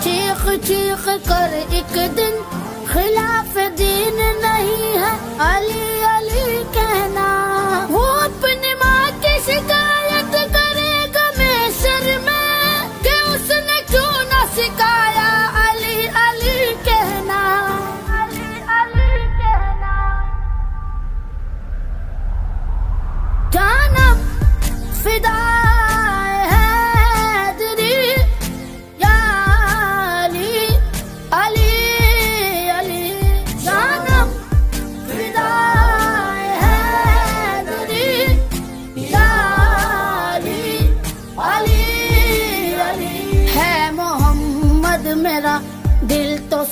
چیخ چیخ کر ایک دن خلاف دین نہیں ہے علی علی کہنا. وہ اپنی ماں کی شکایت کرے گا محشر میں کہ اس نے کیوں نہ سکھایا علی علی کہنا. علی علی کہنا. جانم فدا میرا دل تو